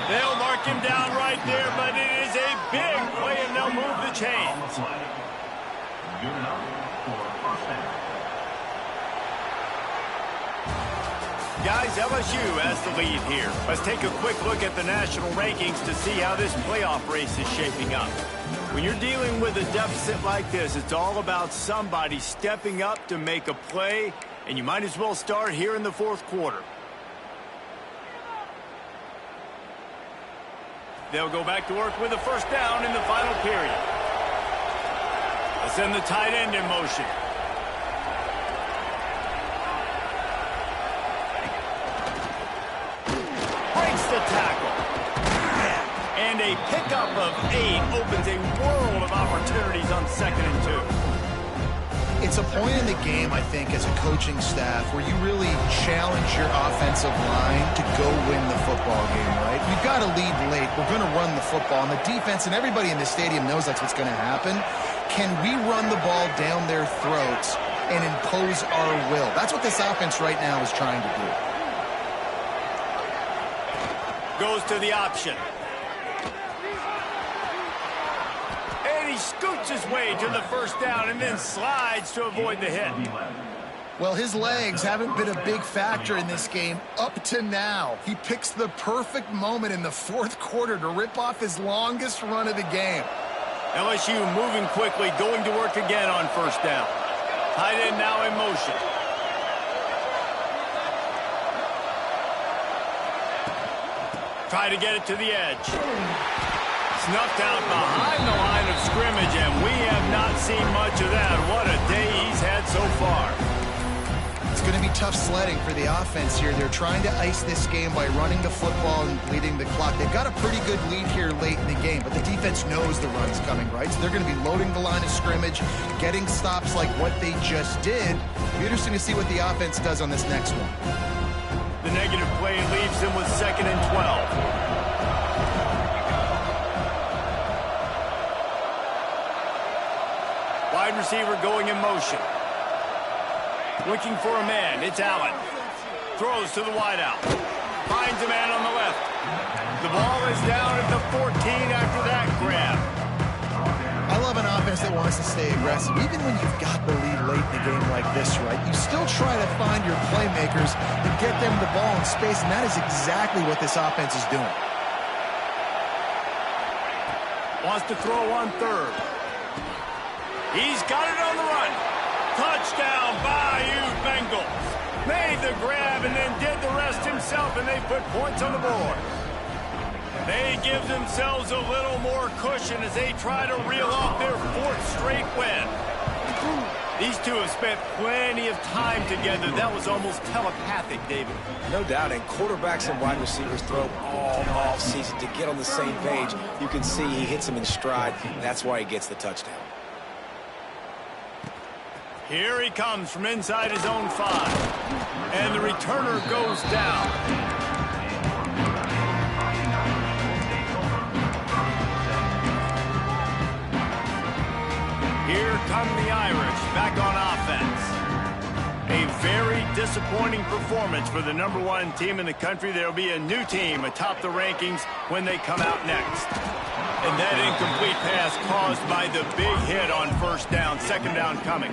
They'll mark him down right there, but it is a big play, and they'll move the chains. Guys, LSU has the lead here. Let's take a quick look at the national rankings to see how this playoff race is shaping up. When you're dealing with a deficit like this, it's all about somebody stepping up to make a play, and you might as well start here in the fourth quarter. They'll go back to work with a first down in the final period. They'll send the tight end in motion. Breaks the tackle. And a pickup of 8 opens a world of opportunities on 2nd and 2. It's a point in the game, I think, as a coaching staff where you really challenge your offensive line to go win the football game, right? We've got to lead late. We're going to run the football. And the defense and everybody in the stadium knows that's what's going to happen. Can we run the ball down their throats and impose our will? That's what this offense right now is trying to do. Goes to the option. And he scoots his way to the first down and then slides to avoid the hit. Well, his legs haven't been a big factor in this game up to now. He picks the perfect moment in the fourth quarter to rip off his longest run of the game. LSU moving quickly, going to work again on first down. Tight end now in motion. Try to get it to the edge. Snuffed out behind the line of scrimmage, and we have not seen much of that. What a day he's had so far. It's going to be tough sledding for the offense here. They're trying to ice this game by running the football and bleeding the clock. They've got a pretty good lead here late in the game, but the defense knows the run's coming, right? So they're going to be loading the line of scrimmage, getting stops like what they just did. It'll be interesting to see what the offense does on this next one. The negative play leaves him with 2nd and 12. Wide receiver going in motion. Looking for a man. It's Allen. Throws to the wideout. Finds a man on the left. The ball is down at the 14 after that grab. I love an offense that wants to stay aggressive. Even when you've got the lead late in the game like this, right? You still try to find your playmakers and get them the ball in space, and that is exactly what this offense is doing. Wants to throw on third. He's got it on the run. Touchdown, Bayou Bengals. Made the grab and then did the rest himself, and they put points on the board. They give themselves a little more cushion as they try to reel off their 4th straight win. These two have spent plenty of time together. That was almost telepathic, David. No doubt, and quarterbacks and wide receivers throw all offseason to get on the same page. You can see he hits him in stride. That's why he gets the touchdown. Here he comes from inside his own 5. And the returner goes down. Here come the Irish back on offense. A very disappointing performance for the #1 team in the country. There will be a new team atop the rankings when they come out next. And that incomplete pass caused by the big hit on first down, 2nd down coming.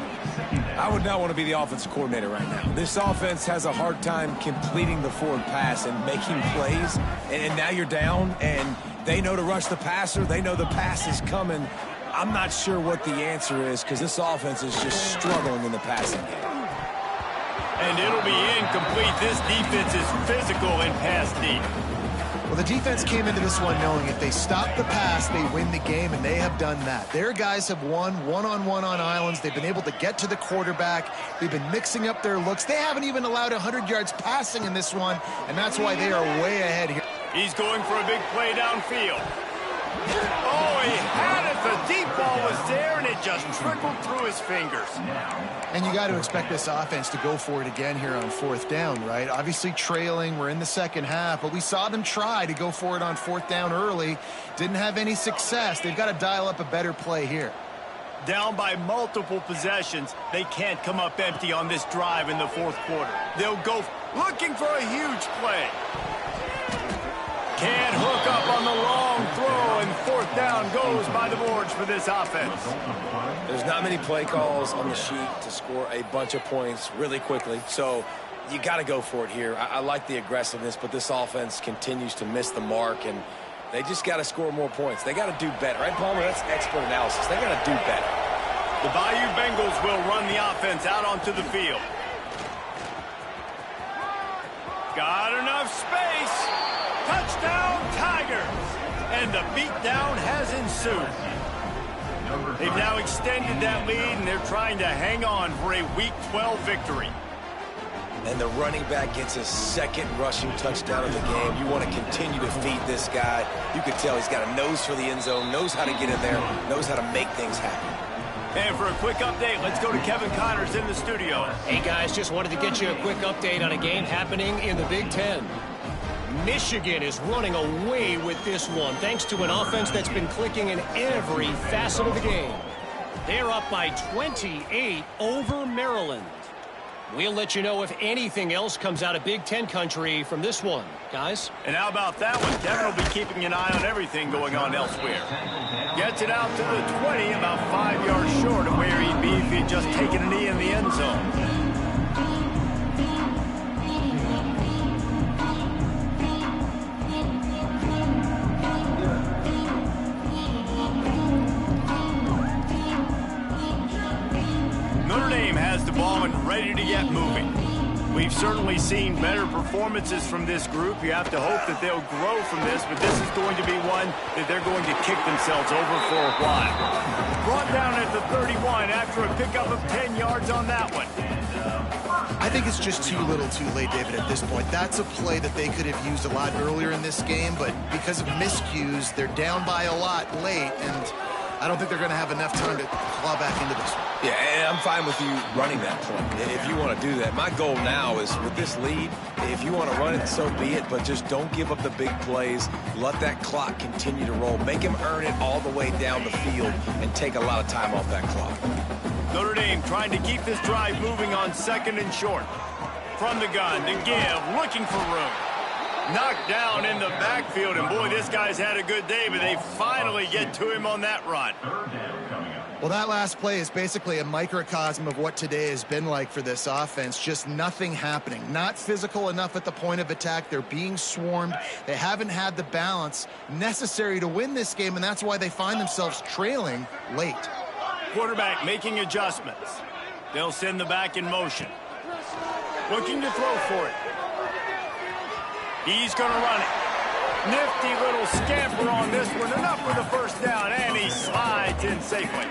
I would not want to be the offensive coordinator right now. This offense has a hard time completing the forward pass and making plays. And now you're down, and they know to rush the passer. They know the pass is coming. I'm not sure what the answer is because this offense is just struggling in the passing game. And it'll be incomplete. This defense is physical in pass deep. Well, the defense came into this one knowing if they stop the pass, they win the game, and they have done that. Their guys have won one-on-one on islands. They've been able to get to the quarterback. They've been mixing up their looks. They haven't even allowed 100 yards passing in this one, and that's why they are way ahead here. He's going for a big play downfield. Oh, he had it. The deep ball was there, and it just trickled through his fingers. And you got to expect this offense to go for it again here on 4th down, right? Obviously trailing. We're in the second half, but we saw them try to go for it on 4th down early. Didn't have any success. They've got to dial up a better play here. Down by multiple possessions, they can't come up empty on this drive in the 4th quarter. They'll go looking for a huge play. Can't hook up on the long throw, and 4th down goes by the boards for this offense. There's not many play calls on the sheet to score a bunch of points really quickly, so you got to go for it here. I like the aggressiveness, but this offense continues to miss the mark, and they just got to score more points. They got to do better. Right, Palmer? That's expert analysis. They got to do better. The Bayou Bengals will run the offense out onto the field. Got enough space. Touchdown, Tigers! And the beatdown has ensued. They've now extended that lead, and they're trying to hang on for a Week 12 victory. And the running back gets his 2nd rushing touchdown of the game. You want to continue to feed this guy. You can tell he's got a nose for the end zone, knows how to get in there, knows how to make things happen. And for a quick update, let's go to Kevin Connors in the studio. Hey, guys, just wanted to get you a quick update on a game happening in the Big Ten. Michigan is running away with this one, thanks to an offense that's been clicking in every facet of the game. They're up by 28 over Maryland. We'll let you know if anything else comes out of Big Ten country from this one, guys. And how about that one? Kevin will be keeping an eye on everything going on elsewhere. Gets it out to the 20, about 5 yards short of where he'd be if he'd just taken a knee in the end zone. Notre Dame has the ball and ready to get moving. We've certainly seen better performances from this group. You have to hope that they'll grow from this, but this is going to be one that they're going to kick themselves over for a while. Brought down at the 31 after a pickup of 10 yards on that one. I think it's just too little too late, David, at this point. That's a play that they could have used a lot earlier in this game, but because of miscues, they're down by a lot late, and I don't think they're going to have enough time to claw back into this one. Yeah, and I'm fine with you running that play if you want to do that. My goal now is with this lead, if you want to run it, so be it, but just don't give up the big plays. Let that clock continue to roll. Make him earn it all the way down the field and take a lot of time off that clock. Notre Dame trying to keep this drive moving on 2nd and short. From the gun, to give, looking for room. Knocked down in the backfield, and boy, this guy's had a good day, but they finally get to him on that run. Well, that last play is basically a microcosm of what today has been like for this offense. Just nothing happening. Not physical enough at the point of attack. They're being swarmed. They haven't had the balance necessary to win this game, and that's why they find themselves trailing late. Quarterback making adjustments. They'll send the back in motion. Looking to throw for it. He's going to run it. Nifty little scamper on this one. Enough for the first down, and he slides in safely.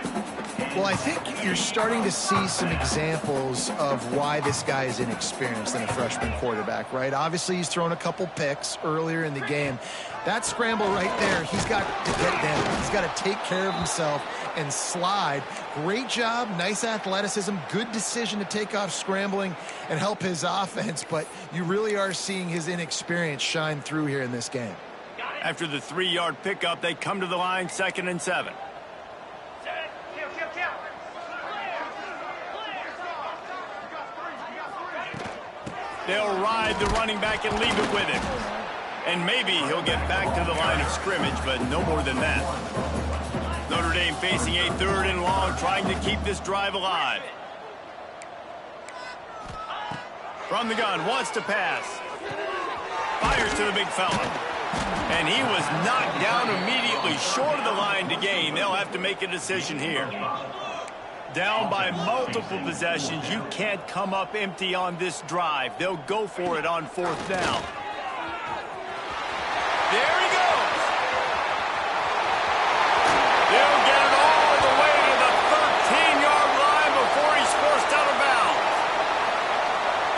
Well, I think you're starting to see some examples of why this guy is inexperienced in a freshman quarterback, right? Obviously, he's thrown a couple picks earlier in the game. That scramble right there, he's got to get down. He's got to take care of himself and slide. Great job, nice athleticism, good decision to take off scrambling and help his offense, but you really are seeing his inexperience shine through here in this game. After the 3-yard pickup, they come to the line, 2nd and 7. They'll ride the running back and leave it with him. And maybe he'll get back to the line of scrimmage, but no more than that. Notre Dame facing a 3rd and long, trying to keep this drive alive. From the gun, wants to pass. Fires to the big fella. And he was knocked down immediately, short of the line to gain. They'll have to make a decision here. Down by multiple possessions. You can't come up empty on this drive. They'll go for it on 4th down. There he goes. They'll get it all the way to the 13-yard line before he's forced out of bounds.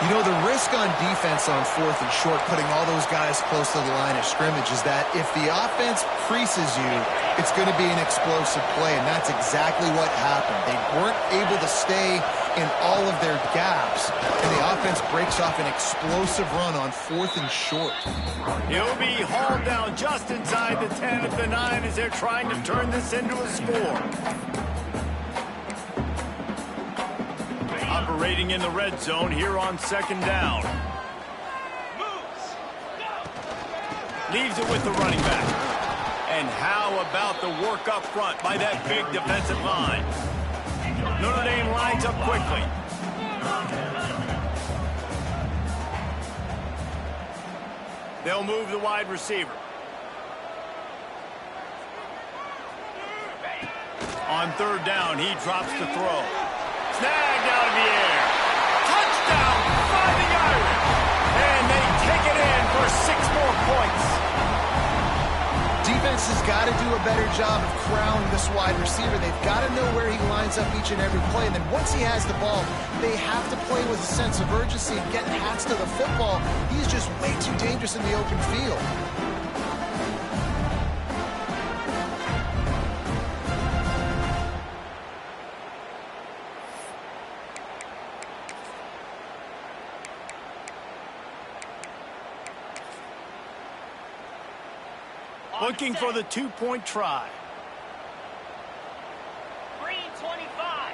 You know, the risk on defense on 4th and short, putting all those guys close to the line of scrimmage, is that if the offense creases you, it's going to be an explosive play, and that's exactly what happened. They weren't able to stay in all of their gaps, and the offense breaks off an explosive run on 4th and short. He'll be hauled down just inside the 10 at the 9 as they're trying to turn this into a score. Operating in the red zone here on 2nd down. Leaves it with the running back. And how about the work up front by that big defensive line? Notre Dame lines up quickly. They'll move the wide receiver. On 3rd down, he drops the throw. Snagged out of the air. Touchdown by the Irish. And they take it in for 6 more points. Defense has got to do a better job of crowning this wide receiver. They've got to know where he lines up each and every play. And then once he has the ball, they have to play with a sense of urgency and get hats to the football. He's just way too dangerous in the open field. Looking for the 2-point try. Green 25.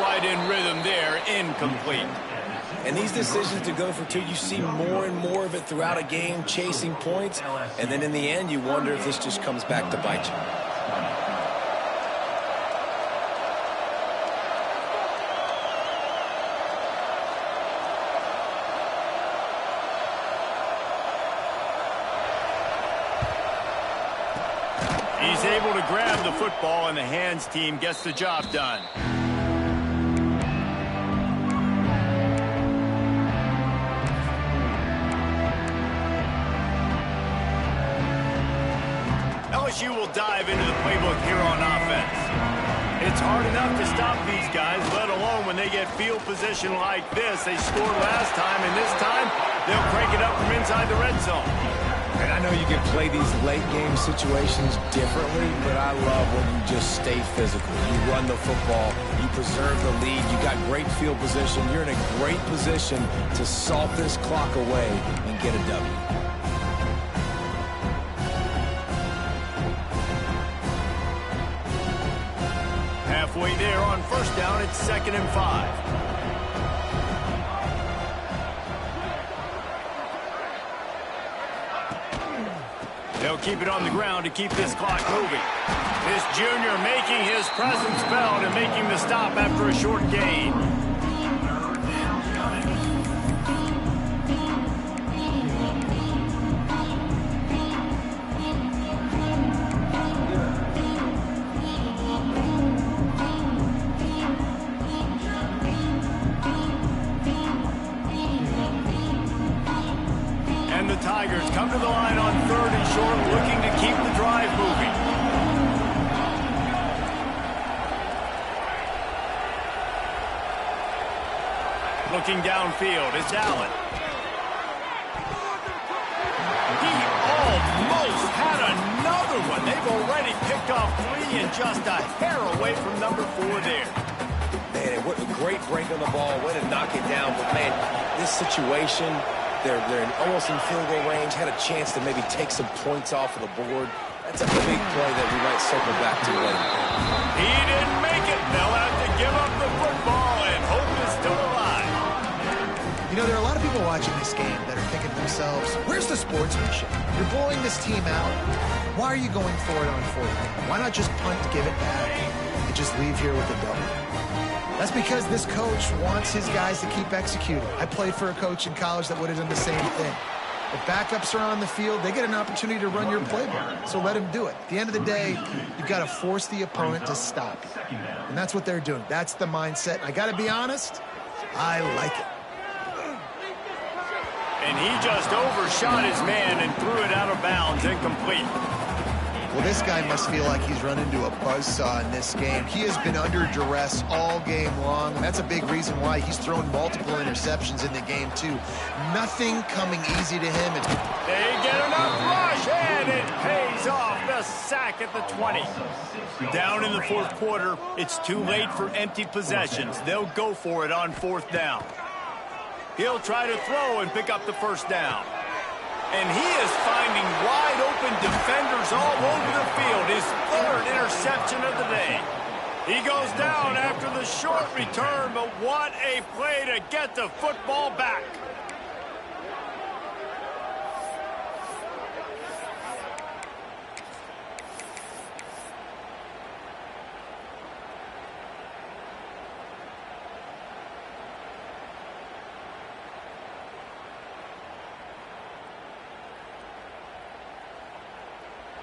right in rhythm there, incomplete. And these decisions to go for two, you see more and more of it throughout a game, chasing points. And then in the end, you wonder if this just comes back to bite you. He's able to grab the football, and the hands team gets the job done. LSU will dive into the playbook here on offense. It's hard enough to stop these guys, let alone when they get field position like this. They scored last time, and this time they'll crank it up from inside the red zone. And I know you can play these late-game situations differently, but I love when you just stay physical. You run the football, you preserve the lead, you got great field position. You're in a great position to salt this clock away and get a W. Halfway there on first down, it's 2nd and 5. They'll keep it on the ground to keep this clock moving. This junior making his presence felt and making the stop after a short gain. And the Tigers come to the line on 3rd and short, looking to keep the drive moving. Looking downfield, it's Allen. He almost had another one. They've already picked off 3 and just a hair away from number 4 there. Man, what a great break on the ball. Way to knock it down. But, man, this situation, they're almost in field goal range, had a chance to maybe take some points off of the board. That's a big play that we might circle back to later. He didn't make it. They'll have to give up the football, and hope is still alive. You know, there are a lot of people watching this game that are thinking to themselves, where's the sportsmanship? You're blowing this team out. Why are you going for it on 4th down? Why not just punt, give it back, and just leave here with a W? That's because this coach wants his guys to keep executing. I played for a coach in college that would have done the same thing. If backups are on the field, they get an opportunity to run your playbook, so let them do it. At the end of the day, you've got to force the opponent to stop you. And that's what they're doing. That's the mindset. And I got to be honest, I like it. And he just overshot his man and threw it out of bounds, incomplete. Well, this guy must feel like he's run into a buzzsaw in this game. He has been under duress all game long, and that's a big reason why he's thrown multiple interceptions in the game, too. Nothing coming easy to him. They get enough rush, and it pays off. The sack at the 20. Down in the 4th quarter, it's too late for empty possessions. They'll go for it on 4th down. He'll try to throw and pick up the 1st down. And he is finding wide-open defenders all over the field. His 3rd interception of the day. He goes down after the short return, but what a play to get the football back.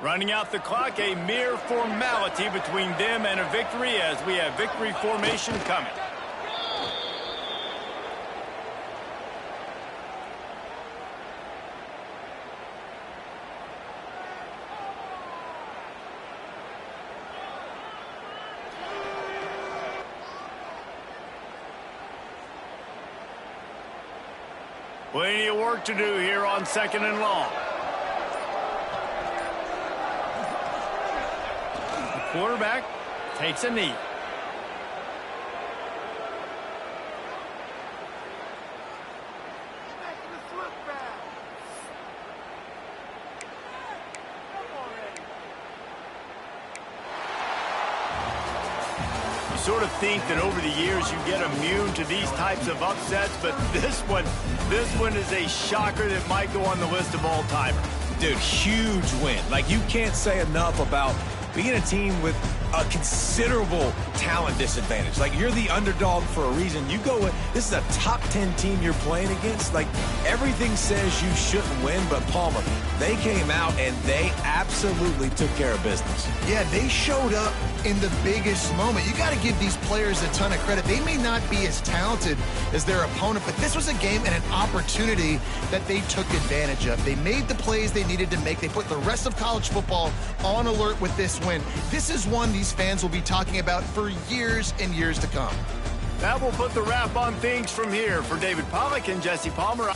Running out the clock, a mere formality between them and a victory as we have victory formation coming. Plenty of work to do here on 2nd and long. Quarterback takes a knee. sort of think that over the years you get immune to these types of upsets, but this one is a shocker that might go on the list of all-timers. Dude, huge win. Like, you can't say enough about being a team with a considerable talent disadvantage. Like, you're the underdog for a reason. You go with, this is a top 10 team you're playing against. Like, everything says you shouldn't win, but Palmer, they came out and they absolutely took care of business. Yeah, they showed up in the biggest moment. You got to give these players a ton of credit. They may not be as talented as their opponent, but this was a game and an opportunity that they took advantage of. They made the plays they needed to make. They put the rest of college football on alert with this win. This is one these fans will be talking about for years and years to come. That will put the wrap on things from here. For David Pollack and Jesse Palmer.